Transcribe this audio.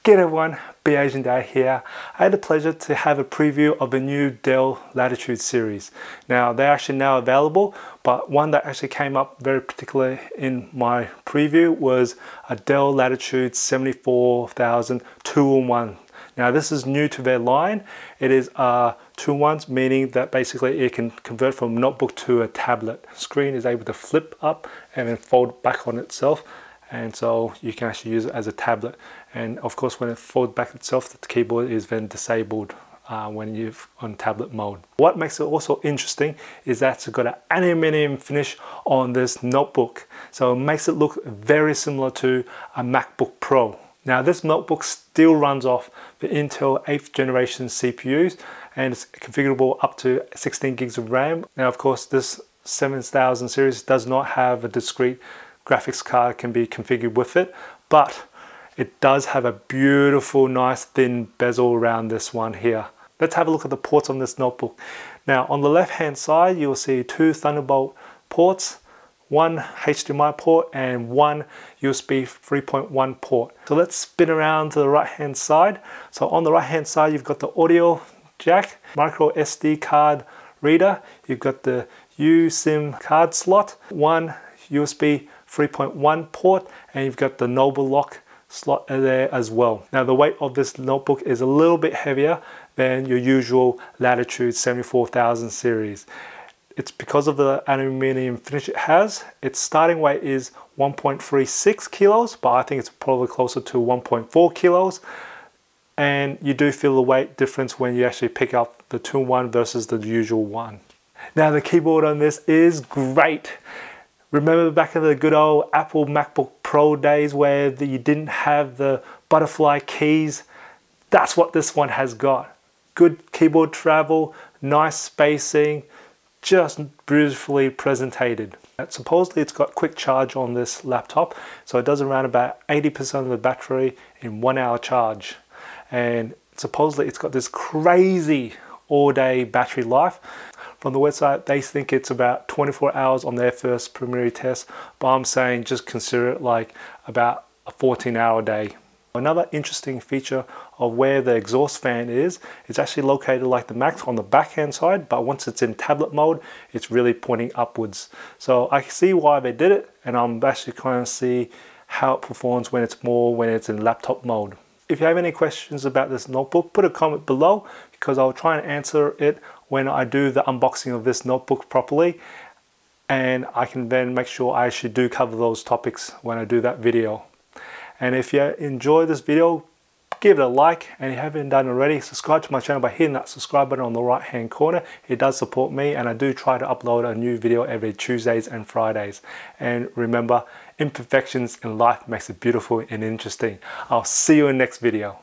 G'day everyone, Be Asian Dad here. I had the pleasure to have a preview of a new Dell Latitude series. Now they're actually now available, but one that actually came up very particularly in my preview was a Dell Latitude 74,000 2-in-1. Now this is new to their line. It is 2-in-1, meaning that basically it can convert from a notebook to a tablet. The screen is able to flip up and then fold back on itself. And so you can actually use it as a tablet. And of course, when it folds back itself, the keyboard is then disabled when you're on tablet mode. What makes it also interesting is that it's got an aluminium finish on this notebook. So it makes it look very similar to a MacBook Pro. Now this notebook still runs off the Intel 8th generation CPUs and it's configurable up to 16 gigs of RAM. Now of course this 7000 series does not have a discrete graphics card can be configured with it, but it does have a beautiful, nice thin bezel around this one here. Let's have a look at the ports on this notebook. Now on the left hand side, you'll see two Thunderbolt ports, one HDMI port and one USB 3.1 port. So let's spin around to the right hand side. So on the right hand side, you've got the audio jack, micro SD card reader, you've got the eSIM card slot, one USB 3.1 port, and you've got the Noble lock slot there as well. Now the weight of this notebook is a little bit heavier than your usual Latitude 74,000 series. It's because of the aluminium finish it has. Its starting weight is 1.36 kilos, but I think it's probably closer to 1.4 kilos. And you do feel the weight difference when you actually pick up the 2-in-1 versus the usual one. Now the keyboard on this is great. Remember back in the good old Apple MacBook Pro days where you didn't have the butterfly keys? That's what this one has got. Good keyboard travel, nice spacing, just beautifully presented. Supposedly it's got quick charge on this laptop, so it does around about 80% of the battery in 1 hour charge. And supposedly it's got this crazy all-day battery life. From the website, they think it's about 24 hours on their first preliminary test, but I'm saying just consider it like about a 14-hour day. Another interesting feature of where the exhaust fan is, it's actually located like the Mac on the backhand side, but once it's in tablet mode, it's really pointing upwards. So I can see why they did it, and I'm actually trying to see how it performs when it's in laptop mode. If you have any questions about this notebook, put a comment below because I'll try and answer it when I do the unboxing of this notebook properly, and I can then make sure I actually do cover those topics when I do that video. And if you enjoy this video, give it a like, and if you haven't done already, subscribe to my channel by hitting that subscribe button on the right hand corner. It does support me, and I do try to upload a new video every Tuesdays and Fridays. And remember, imperfections in life makes it beautiful and interesting. I'll see you in the next video.